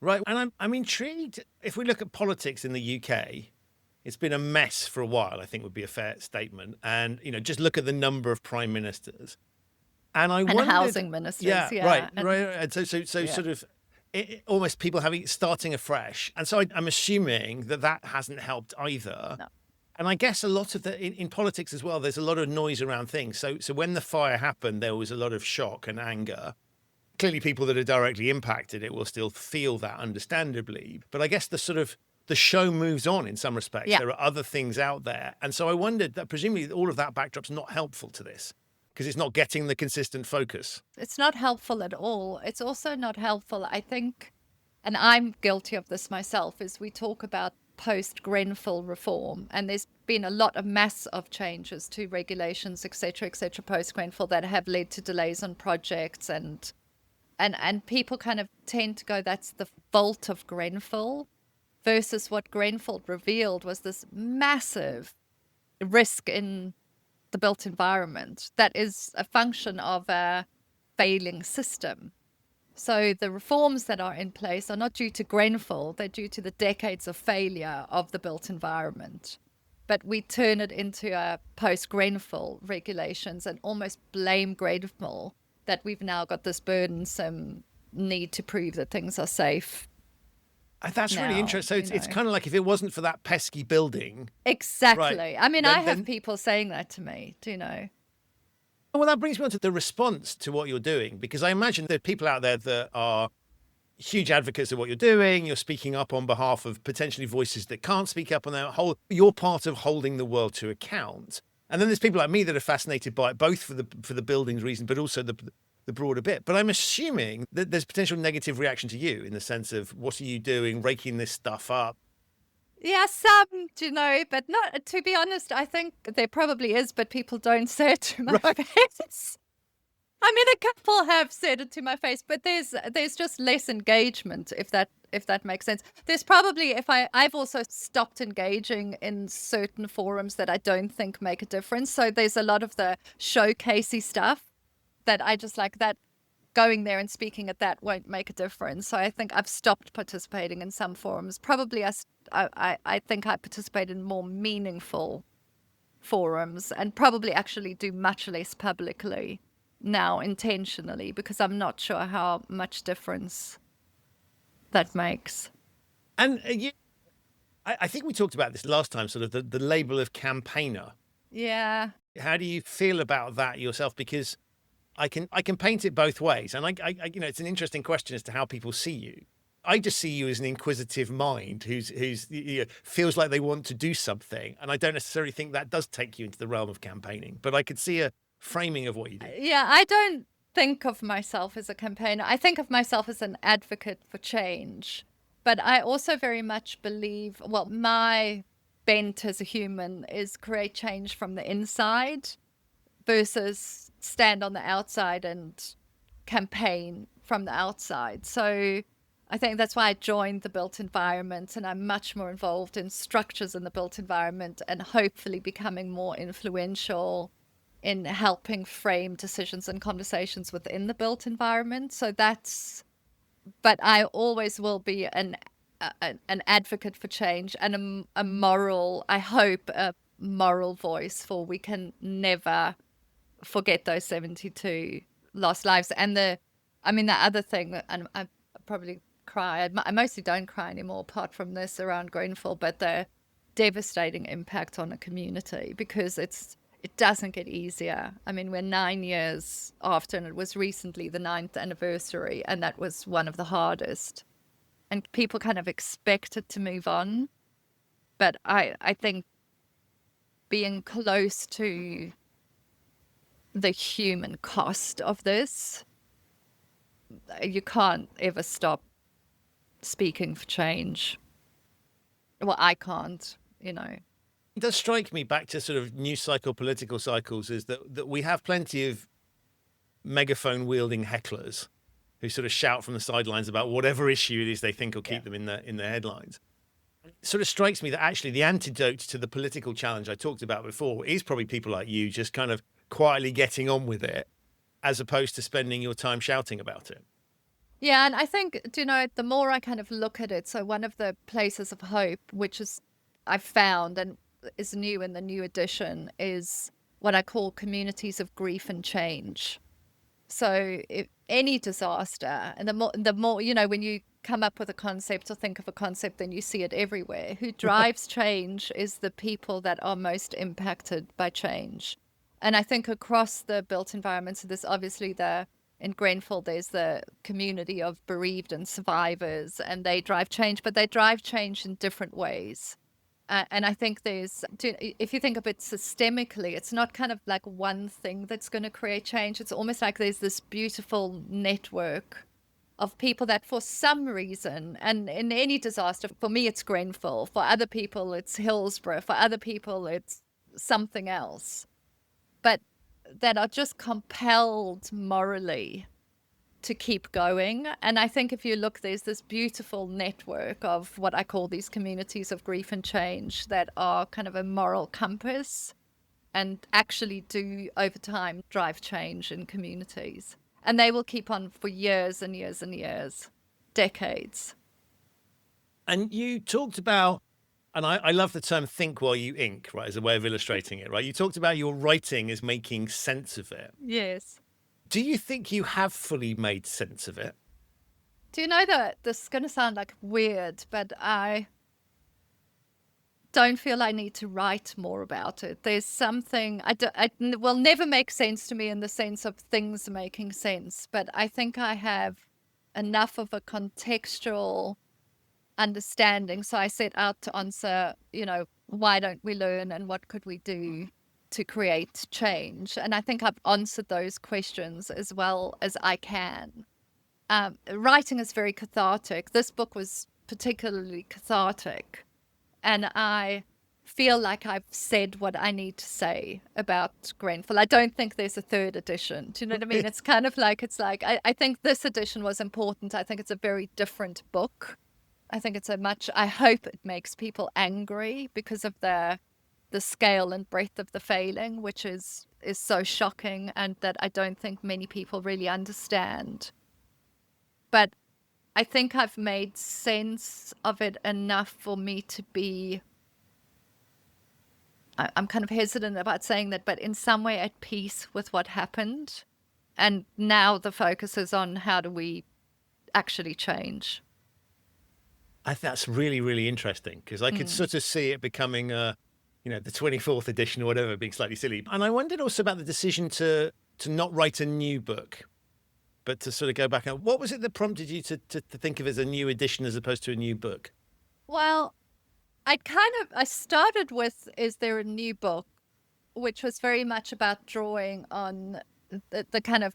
Right. And I'm intrigued. If we look at politics in the UK, it's been a mess for a while, I think would be a fair statement. And, just look at the number of prime ministers. And I and wondered, housing ministers. yeah, Yeah. right. And so Yeah. sort of almost people starting afresh. And so I'm assuming that hasn't helped either. No. And I guess a lot of in politics as well, there's a lot of noise around things. So when the fire happened, there was a lot of shock and anger. Clearly, people that are directly impacted, it will still feel that, understandably. But I guess the show moves on in some respects. Yeah. There are other things out there. And so I wondered that presumably all of that backdrop's not helpful to this because it's not getting the consistent focus. It's not helpful at all. It's also not helpful, I think, and I'm guilty of this myself, is we talk about post-Grenfell reform, and there's been a lot of mass of changes to regulations, etc., post-Grenfell that have led to delays on projects, and people kind of tend to go, that's the fault of Grenfell, versus what Grenfell revealed was this massive risk in the built environment that is a function of a failing system. So the reforms that are in place are not due to Grenfell, they're due to the decades of failure of the built environment. But we turn it into a post-Grenfell regulations and almost blame Grenfell that we've now got this burdensome need to prove that things are safe. That's really Now, interesting. So it's kind of like if it wasn't for that pesky building. Exactly. Right, I mean, I have then people saying that to me, do you know? well, that brings me on to the response to what you're doing, because I imagine there are people out there that are huge advocates of what you're doing. You're speaking up on behalf of potentially voices that can't speak up on their whole. You're part of holding the world to account. And then there's people like me that are fascinated by it, both for the buildings reason, but also the broader bit. But I'm assuming that there's potential negative reaction to you in the sense of what are you doing, raking this stuff up? Yeah, some, do you know, but not, to be honest, I think there probably is, but people don't say it to my face. I mean, a couple have said it to my face, but there's just less engagement, if that makes sense. There's probably, I've also stopped engaging in certain forums that I don't think make a difference. So there's a lot of the showcasey stuff that I just like, that going there and speaking at that won't make a difference. So I think I've stopped participating in some forums. Probably I think I participate in more meaningful forums and probably actually do much less publicly now intentionally, because I'm not sure how much difference that makes. And I think we talked about this last time, sort of the label of campaigner. Yeah. How do you feel about that yourself? Because I can paint it both ways, and I it's an interesting question as to how people see you. I just see you as an inquisitive mind who's feels like they want to do something, and I don't necessarily think that does take you into the realm of campaigning. But I could see a framing of what you do. Yeah, I don't think of myself as a campaigner. I think of myself as an advocate for change. But I also very much believe, well, my bent as a human is create change from the inside versus stand on the outside and campaign from the outside. So I think that's why I joined the built environment, and I'm much more involved in structures in the built environment and hopefully becoming more influential in helping frame decisions and conversations within the built environment. So but I always will be an advocate for change and a moral, I hope, a moral voice for we can never forget those 72 lost lives. And the other thing, and I probably cry, I mostly don't cry anymore apart from this around Grenfell, but the devastating impact on a community, because it doesn't get easier. I mean, we're 9 years after, and it was recently the 9th anniversary, and that was one of the hardest. And people kind of expect it to move on. But I think being close to the human cost of this, you can't ever stop speaking for change. Well, I can't, It does strike me, back to sort of news cycle, political cycles, is that we have plenty of megaphone wielding hecklers who sort of shout from the sidelines about whatever issue it is they think will keep them in the headlines. It sort of strikes me that actually the antidote to the political challenge I talked about before is probably people like you just kind of quietly getting on with it, as opposed to spending your time shouting about it. Yeah, and I think, the more I kind of look at it, so one of the places of hope, which is I've found and is new in the new edition, is what I call communities of grief and change. So if any disaster, and the more, when you come up with a concept or think of a concept, then you see it everywhere. Who drives change is the people that are most impacted by change. And I think across the built environment, so there's obviously in Grenfell, there's the community of bereaved and survivors, and they drive change, but they drive change in different ways. And I think if you think of it systemically, it's not kind of like one thing that's going to create change. It's almost like there's this beautiful network of people that for some reason, and in any disaster, for me, it's Grenfell. For other people, it's Hillsborough. For other people, it's something else. But that are just compelled morally to keep going. And I think if you look, there's this beautiful network of what I call these communities of grief and change that are kind of a moral compass and actually do over time drive change in communities. And they will keep on for years and years and years, decades. And you talked about, and I love the term think while you ink, right, as a way of illustrating it, right? You talked about your writing as making sense of it. Yes. Do you think you have fully made sense of it? Do you know that this is going to sound like weird, but I don't feel I need to write more about it. There's something will never make sense to me in the sense of things making sense, but I think I have enough of a contextual understanding. So I set out to answer, why don't we learn and what could we do to create change? And I think I've answered those questions as well as I can. Writing is very cathartic. This book was particularly cathartic. And I feel like I've said what I need to say about Grenfell. I don't think there's a third edition. Do you know what I mean? It's kind of like, I think this edition was important. I think it's a very different book. I think I hope it makes people angry because of the scale and breadth of the failing, which is so shocking and that I don't think many people really understand. But I think I've made sense of it enough for me to be, I'm kind of hesitant about saying that, but in some way at peace with what happened. And now the focus is on how do we actually change. I think that's really, really interesting because I could sort of see it becoming the 24th edition or whatever, being slightly silly. And I wondered also about the decision to not write a new book, but to sort of go back. And what was it that prompted you to think of it as a new edition as opposed to a new book? Well, I started with, is there a new book, which was very much about drawing on the kind of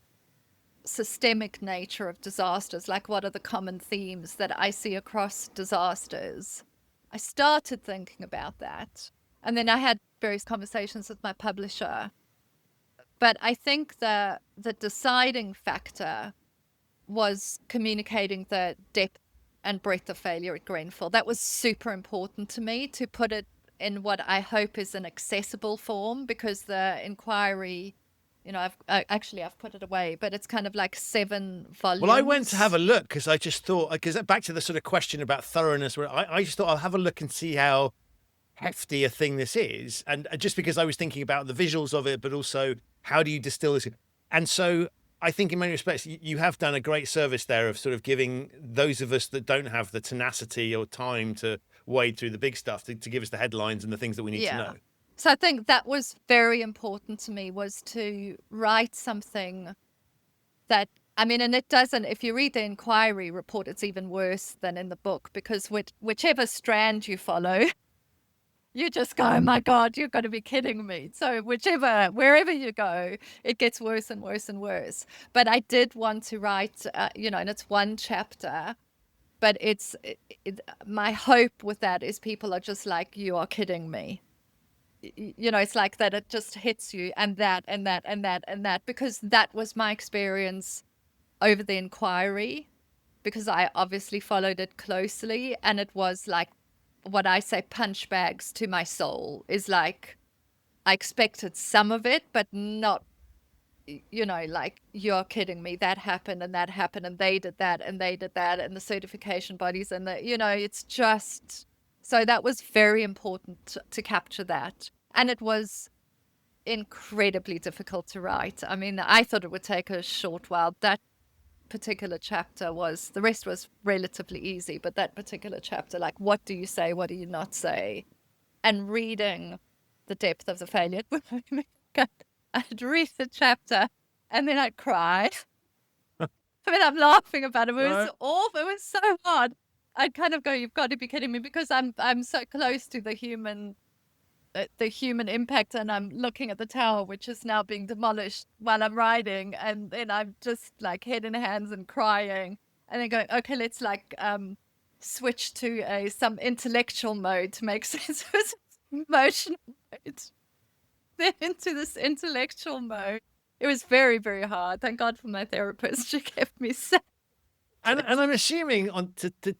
systemic nature of disasters, like what are the common themes that I see across disasters. I started thinking about that. And then I had various conversations with my publisher. But I think the deciding factor was communicating the depth and breadth of failure at Grenfell. That was super important to me, to put it in what I hope is an accessible form, because the inquiry, I've put it away, but it's kind of like 7 volumes. Well, I went to have a look because I just thought, because back to the sort of question about thoroughness, where I just thought I'll have a look and see how hefty a thing this is. And just because I was thinking about the visuals of it, but also how do you distill this? And so I think in many respects, you have done a great service there of sort of giving those of us that don't have the tenacity or time to wade through the big stuff to give us the headlines and the things that we need to know. So I think that was very important to me, was to write something that, and it doesn't, if you read the inquiry report, it's even worse than in the book, because whichever strand you follow, you just go, oh my God, you've got to be kidding me. So wherever you go, it gets worse and worse and worse. But I did want to write, and it's one chapter, but my hope with that is people are just like, you are kidding me. It's like that it just hits you, and that, and that, and that, and that, because that was my experience over the inquiry, because I obviously followed it closely, and it was like what I say punch bags to my soul. Is like I expected some of it, but not, like, you're kidding me, that happened and they did that and they did that, and the certification bodies and it's just, so that was very important to capture that. And it was incredibly difficult to write. I mean, I thought it would take a short while. That particular chapter was, the rest was relatively easy, but that particular chapter, like, what do you say? What do you not say? And reading the depth of the failure, I'd read the chapter and then I'd cry. I mean, I'm laughing about it. It was awful. It was so hard. I'd kind of go, "You've got to be kidding me," because I'm so close to the human impact, and I'm looking at the tower, which is now being demolished while I'm riding, and then I'm just like head in hands and crying, and then going, "Okay, let's like switch to some intellectual mode to make sense of this emotional mode." Then into this intellectual mode. It was very, very hard. Thank God for my therapist. She kept me safe. And I'm assuming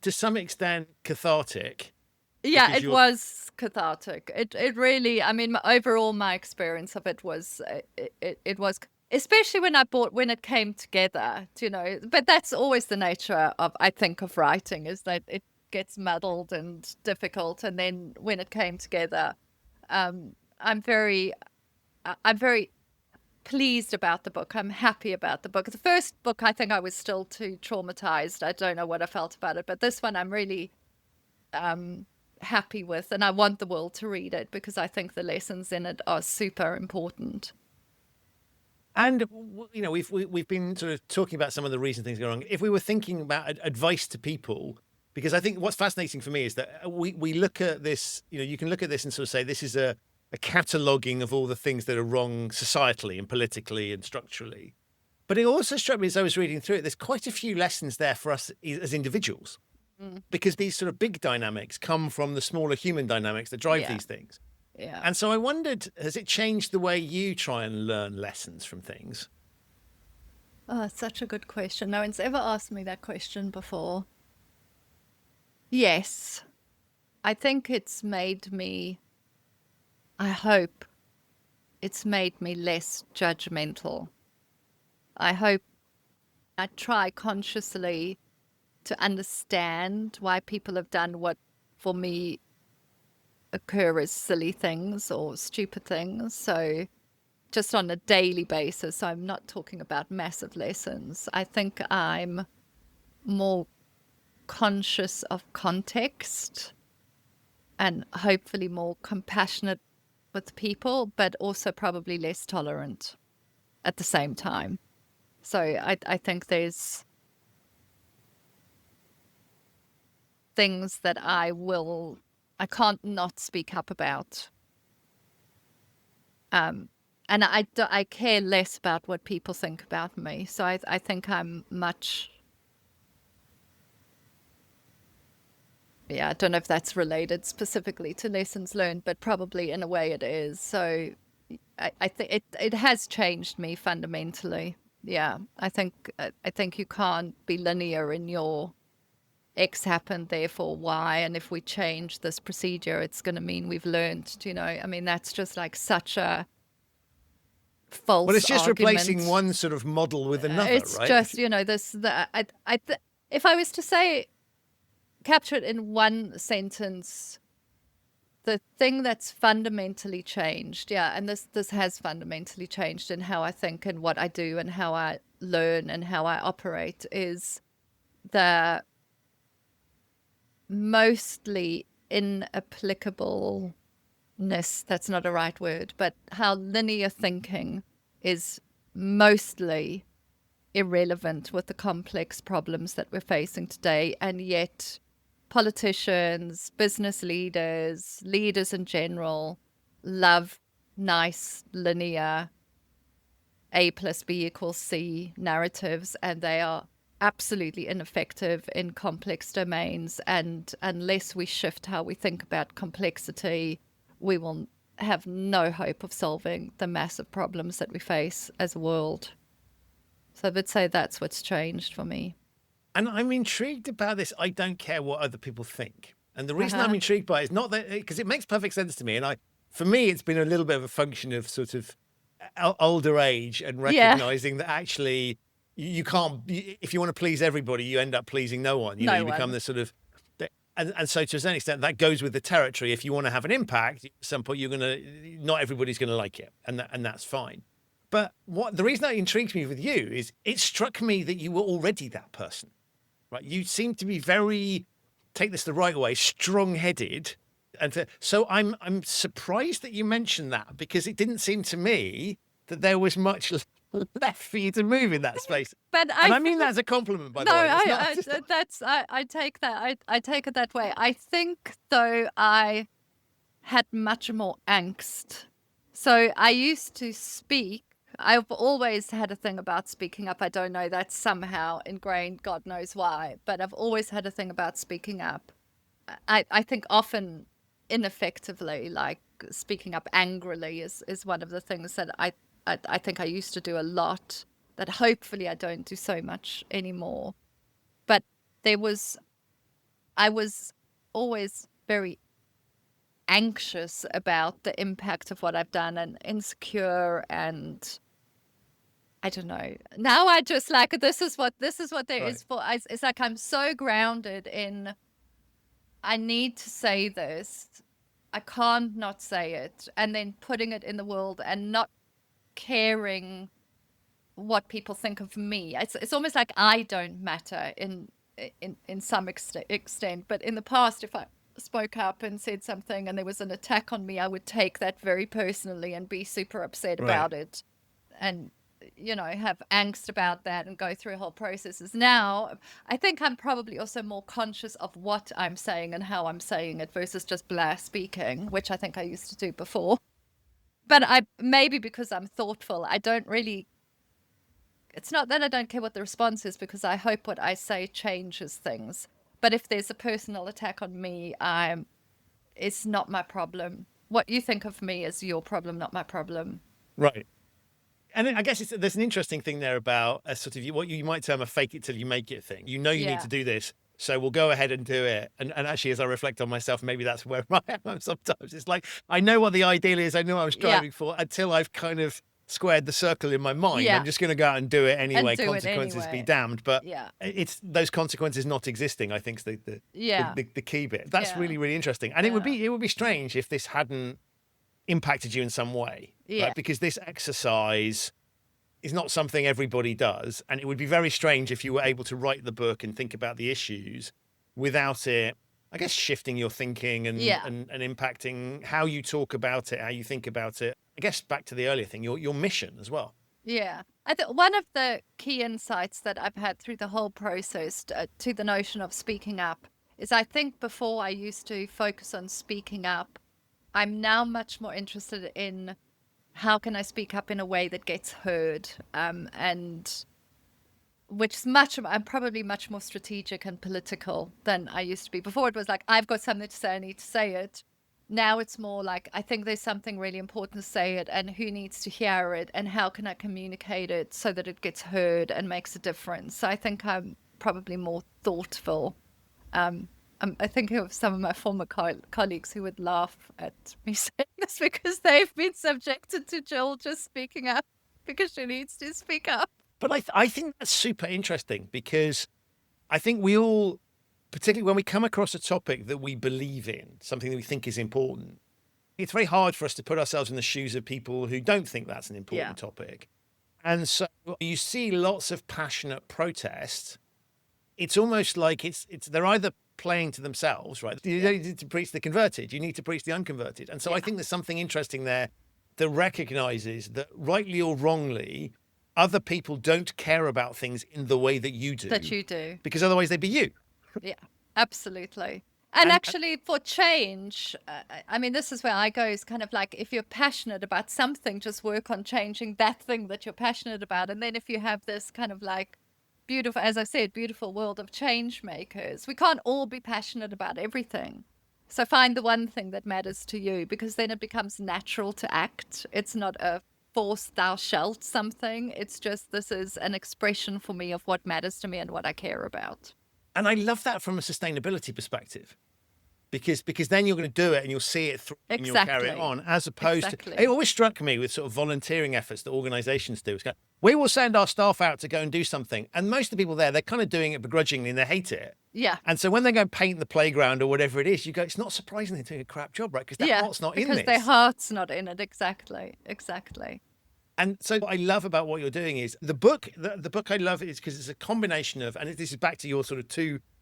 to some extent cathartic. Yeah, it was cathartic. It really, I mean, overall my experience of it was, it was, especially when it came together, you know, but that's always the nature of, I think, of writing, is that it gets muddled and difficult. And then when it came together, I'm very pleased about the book. I'm happy about the book. The first book, I think I was still too traumatized. I don't know what I felt about it, but this one I'm really happy with, and I want the world to read it because I think the lessons in it are super important. And you know, we've been sort of talking about some of the reasons things go wrong. If we were thinking about advice to people, because I think what's fascinating for me is that we look at this, you know, you can look at this and sort of say this is a cataloguing of all the things that are wrong societally and politically and structurally. But it also struck me as I was reading through it, there's quite a few lessons there for us as individuals, because these sort of big dynamics come from the smaller human dynamics that drive these things. Yeah. And so I wondered, has it changed the way you try and learn lessons from things? Oh, such a good question. No one's ever asked me that question before. Yes. I think it's made me, I hope it's made me less judgmental. I hope I try consciously to understand why people have done what for me occur as silly things or stupid things. So just on a daily basis, I'm not talking about massive lessons. I think I'm more conscious of context and hopefully more compassionate with people, but also probably less tolerant at the same time. So I think there's things that I can't not speak up about. And I care less about what people think about me. So I think I'm much, I don't know if that's related specifically to lessons learned, but probably in a way it is. So I think it has changed me fundamentally. Yeah, I think you can't be linear in your X happened, therefore Y, and if we change this procedure, it's going to mean we've learned. You know, I mean, that's just like such a false. Well, it's just argument. replacing one sort of model with another, it's right? Just, you know, if I was to say, capture it in one sentence, the thing that's fundamentally changed, and this has fundamentally changed in how I think and what I do and how I learn and how I operate, is the mostly inapplicableness, that's not a right word, but how linear thinking is mostly irrelevant with the complex problems that we're facing today, and yet politicians, business leaders in general love nice, linear A plus B equals C narratives, and they are absolutely ineffective in complex domains. And unless we shift how we think about complexity, we will have no hope of solving the massive problems that we face as a world. So I would say that's what's changed for me. And I'm intrigued about this. I don't care what other people think. And the reason I'm intrigued by it is not that, because it makes perfect sense to me. And for me, it's been a little bit of a function of sort of older age and recognizing that actually you can't, if you want to please everybody, you end up pleasing no one. You know, you become this sort of, And so to a certain extent, that goes with the territory. If you want to have an impact, at some point not everybody's going to like it, and that's fine. But the reason that intrigues me with you is it struck me that you were already that person, right? You seem to be very, take this the right way, strong-headed. And so I'm surprised that you mentioned that, because it didn't seem to me that there was much left for you to move in that space. But I mean that as a compliment, by the way. I take that. I take it that way. I think though I had much more angst. So I used to speak. I've always had a thing about speaking up. I don't know, that's somehow ingrained, God knows why, but I've always had a thing about speaking up. I think often ineffectively, like speaking up angrily is one of the things that I think I used to do a lot, that hopefully I don't do so much anymore. But I was always very anxious about the impact of what I've done, and insecure, and I don't know. Now I just like, this is what there is for. It's like I'm so grounded in, I need to say this. I can't not say it, and then putting it in the world and not caring what people think of me. It's almost like I don't matter in some extent. But in the past, if I spoke up and said something and there was an attack on me, I would take that very personally and be super upset about it, and have angst about that and go through whole processes. Now I think I'm probably also more conscious of what I'm saying and how I'm saying it versus just blah speaking, which I think I used to do before. But maybe because I'm thoughtful, I don't really, it's not that I don't care what the response is, because I hope what I say changes things. But if there's a personal attack on me, it's not my problem. What you think of me is your problem, not my problem. Right. And I guess there's an interesting thing there about a sort of what you might term a fake it till you make it thing. You need to do this, so we'll go ahead and do it. And actually, as I reflect on myself, maybe that's where I am sometimes. It's like, I know what the ideal is, I know what I'm striving for, until I've kind of squared the circle in my mind. I'm just going to go out and do it anyway. Consequences be damned. But it's those consequences not existing, I think, is the key bit. That's really, really interesting. And it would be strange if this hadn't impacted you in some way, right? Because this exercise is not something everybody does, and it would be very strange if you were able to write the book and think about the issues without it, I guess, shifting your thinking and impacting how you talk about it, how you think about it. I guess back to the earlier thing, your mission as well. Yeah, I think one of the key insights that I've had through the whole process to the notion of speaking up is, I think before I used to focus on speaking up, I'm now much more interested in how can I speak up in a way that gets heard, and which is I'm probably much more strategic and political than I used to be. Before it was like, I've got something to say, I need to say it. Now it's more like, I think there's something really important to say it, and who needs to hear it, and how can I communicate it so that it gets heard and makes a difference. So I think I'm probably more thoughtful. I think of some of my former colleagues who would laugh at me saying this, because they've been subjected to Gill just speaking up because she needs to speak up. But I think that's super interesting, because I think we all, particularly when we come across a topic that we believe in, something that we think is important, it's very hard for us to put ourselves in the shoes of people who don't think that's an important topic. And so you see lots of passionate protest. It's almost like they're either playing to themselves, right? You don't need to preach the converted, you need to preach the unconverted. And so I think there's something interesting there that recognizes that, rightly or wrongly, other people don't care about things in the way that you do. Because otherwise they'd be you. Yeah, absolutely. And actually, for change, I mean, this is where I go, is kind of like, if you're passionate about something, just work on changing that thing that you're passionate about. And then if you have this kind of like beautiful, as I said, beautiful world of change makers, we can't all be passionate about everything. So find the one thing that matters to you, because then it becomes natural to act. It's not a forced thou shalt something. It's just, this is an expression for me of what matters to me and what I care about. And I love that from a sustainability perspective, because then you're going to do it and you'll see it through and you'll carry it Exactly. on, as opposed Exactly. to, it always struck me with sort of volunteering efforts that organizations do. It's we will send our staff out to go and do something. And most of the people there, they're kind of doing it begrudgingly and they hate it. Yeah. And so when they go paint the playground or whatever it is, you go, it's not surprising they're doing a crap job, right? Because their heart's not in this. Because their heart's not in it. Exactly. And so what I love about what you're doing is the book I love is because it's a combination of, and this is back to your sort of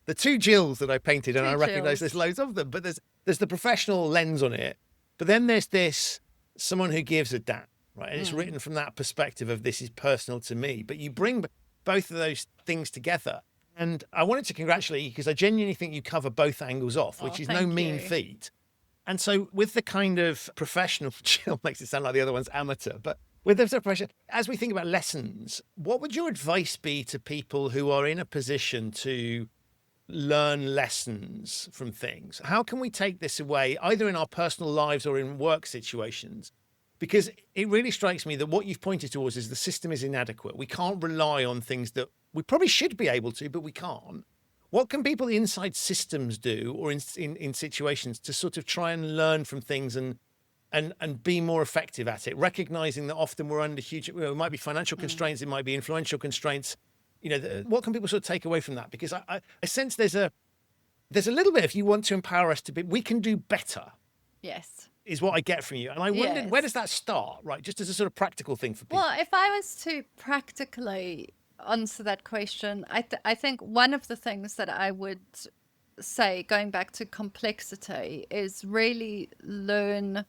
the two Gills that I painted, and I recognize there's loads of them, but there's the professional lens on it. But then there's this, someone who gives a damn, right? And it's written from that perspective of this is personal to me. But you bring both of those things together. And I wanted to congratulate you because I genuinely think you cover both angles off, which is no mean feat. And so with the kind of professional, Gill makes it sound like the other one's amateur, but with the profession, as we think about lessons, what would your advice be to people who are in a position to learn lessons from things? How can we take this away, either in our personal lives or in work situations? Because it really strikes me that what you've pointed towards is the system is inadequate. We can't rely on things that we probably should be able to, but we can't. What can people inside systems do, or in situations, to sort of try and learn from things and be more effective at it, recognizing that often we're under huge, it might be financial constraints, it might be influential constraints. What can people sort of take away from that? Because I sense there's a little bit, if you want to empower us to be, we can do better. Yes. Is what I get from you. And I wondered, where does that start, right? Just as a sort of practical thing for people. Well, if I was to practically answer that question, I think one of the things that I would say, going back to complexity, is really learn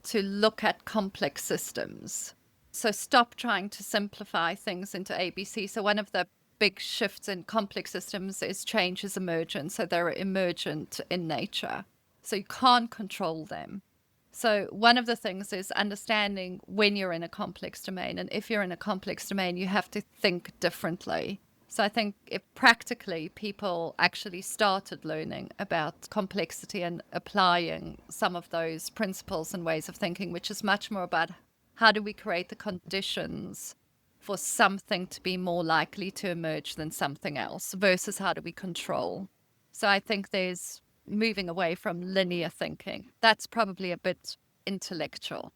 to look at complex systems. So stop trying to simplify things into ABC. So one of the big shifts in complex systems is change is emergent. So they're emergent in nature. So you can't control them. So one of the things is understanding when you're in a complex domain. And if you're in a complex domain, you have to think differently. So I think if practically people actually started learning about complexity and applying some of those principles and ways of thinking, which is much more about how do we create the conditions for something to be more likely to emerge than something else versus how do we control. So I think there's moving away from linear thinking. That's probably a bit intellectual.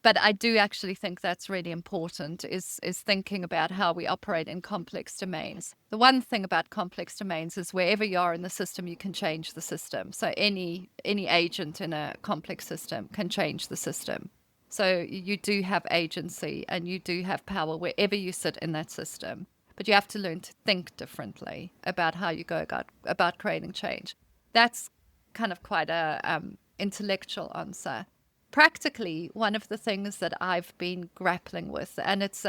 But I do actually think that's really important, is thinking about how we operate in complex domains. The one thing about complex domains is wherever you are in the system, you can change the system. So any agent in a complex system can change the system. So you do have agency and you do have power wherever you sit in that system. But you have to learn to think differently about how you go about creating change. That's kind of quite a intellectual answer. Practically, one of the things that I've been grappling with, and it's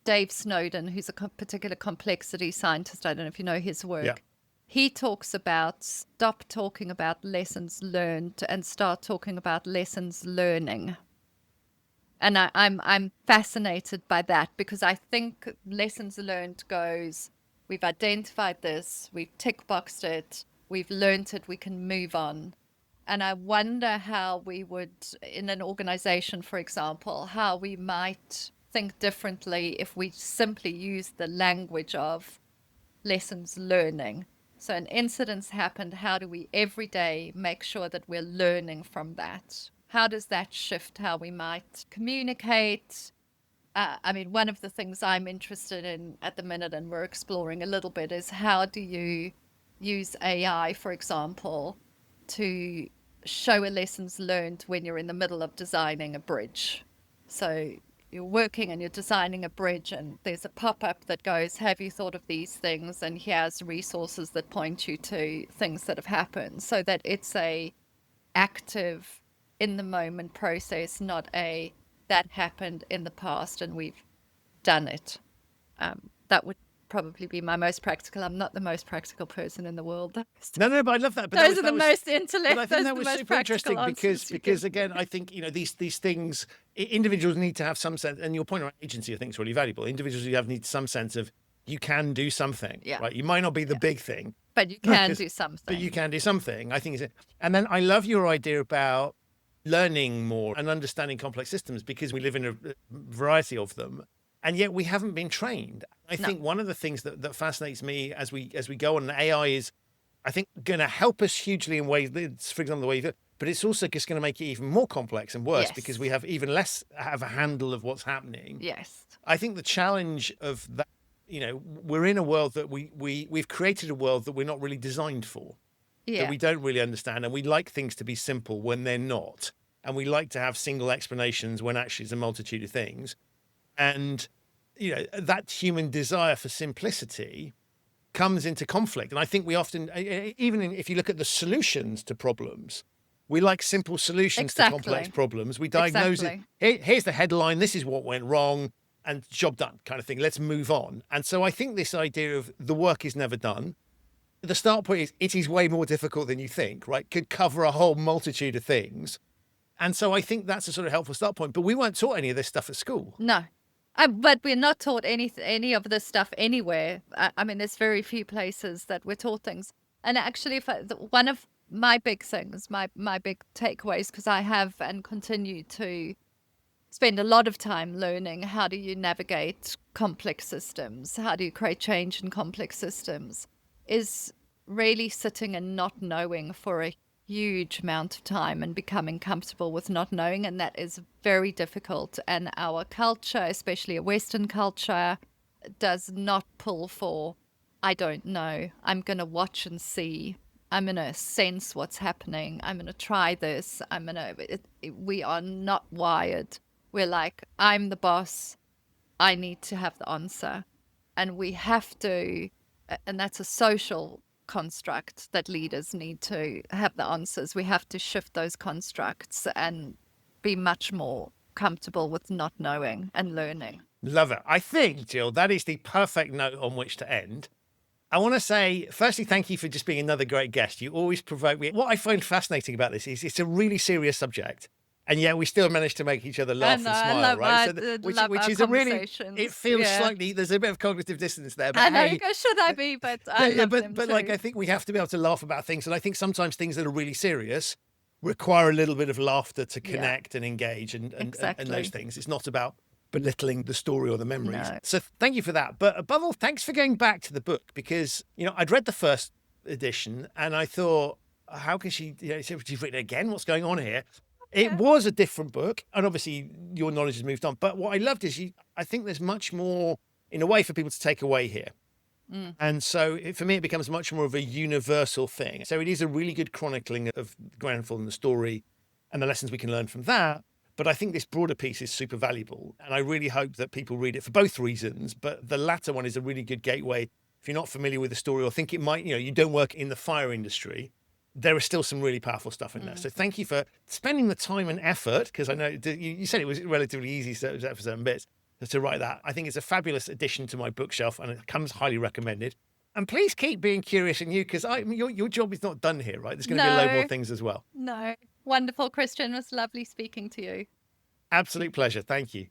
Dave Snowden, who's a particular complexity scientist. I don't know if you know his work. Yeah. He talks about stop talking about lessons learned and start talking about lessons learning. And I'm fascinated by that because I think lessons learned goes, we've identified this, we've tick boxed it, we've learned it, we can move on. And I wonder how we would, in an organization, for example, how we might think differently if we simply use the language of lessons learning. So an incident's happened, how do we every day make sure that we're learning from that? How does that shift how we might communicate? One of the things I'm interested in at the minute, and we're exploring a little bit, is how do you use AI, for example, to show a lessons learned when you're in the middle of designing a bridge. So you're working and you're designing a bridge and there's a pop-up that goes, have you thought of these things? And here's resources that point you to things that have happened, so that it's a active, in the moment process, not a that happened in the past and we've done it. That would probably be my most practical. I'm not the most practical person in the world. No, but I love that. But those are the most intellectual. But I think that was super interesting because again, I think these things, individuals need to have some sense. And your point around agency, I think, is really valuable. Individuals need some sense of you can do something. Yeah. Right. You might not be the big thing, but you can do something. But you can do something. I think. And then I love your idea about learning more and understanding complex systems because we live in a variety of them. And yet we haven't been trained. I think one of the things that fascinates me as we go on, and AI is I think, going to help us hugely in ways, for example, the way you, but it's also just going to make it even more complex and worse because we have even less have a handle of what's happening. Yes. I think the challenge of that, we're in a world that we've created a world that we're not really designed for, that we don't really understand. And we like things to be simple when they're not. And we like to have single explanations when actually it's a multitude of things. And, that human desire for simplicity comes into conflict. And I think we often, if you look at the solutions to problems, we like simple solutions to complex problems. We diagnose it. Here's the headline. This is what went wrong, and job done kind of thing. Let's move on. And so I think this idea of the work is never done. The start point is it is way more difficult than you think, right? Could cover a whole multitude of things. And so I think that's a sort of helpful start point. But we weren't taught any of this stuff at school. No. But we're not taught any of this stuff anywhere. I mean, there's very few places that we're taught things. And actually, one of my big things, my big takeaways, because I have and continue to spend a lot of time learning how do you navigate complex systems, how do you create change in complex systems, is really sitting and not knowing for a huge amount of time and becoming comfortable with not knowing. And that is very difficult. And our culture, especially a Western culture, does not pull for, I don't know, I'm going to watch and see, I'm going to sense what's happening, I'm going to try this, we are not wired. We're like, I'm the boss, I need to have the answer. And we have to, and that's a social construct that leaders need to have the answers. We have to shift those constructs and be much more comfortable with not knowing and learning. Love it. I think, Gill, that is the perfect note on which to end. I want to say, firstly, thank you for just being another great guest. You always provoke me. What I find fascinating about this is it's a really serious subject, and yet we still manage to make each other laugh and smile, right? Which is a really, it feels slightly, there's a bit of cognitive dissonance there. But I know, should I be? But I love them but too. like, I think we have to be able to laugh about things. And I think sometimes things that are really serious require a little bit of laughter to connect and engage and those things. It's not about belittling the story or the memories. No. So thank you for that. But above all, thanks for going back to the book, because, I'd read the first edition and I thought, how can she, she's written it again? What's going on here? It was a different book, and obviously your knowledge has moved on. But what I loved is I think there's much more, in a way, for people to take away here. And so for me, it becomes much more of a universal thing. So it is a really good chronicling of Grenfell and the story and the lessons we can learn from that. But I think this broader piece is super valuable. And I really hope that people read it for both reasons. But the latter one is a really good gateway. If you're not familiar with the story or think it might, you don't work in the fire industry, there is still some really powerful stuff in there. So thank you for spending the time and effort, because I know you said it was relatively easy for certain bits to write that. I think it's a fabulous addition to my bookshelf, and it comes highly recommended. And please keep being curious and because your job is not done here, right? There's going to be a load more things as well. No. Wonderful, Christian. It was lovely speaking to you. Absolute pleasure. Thank you.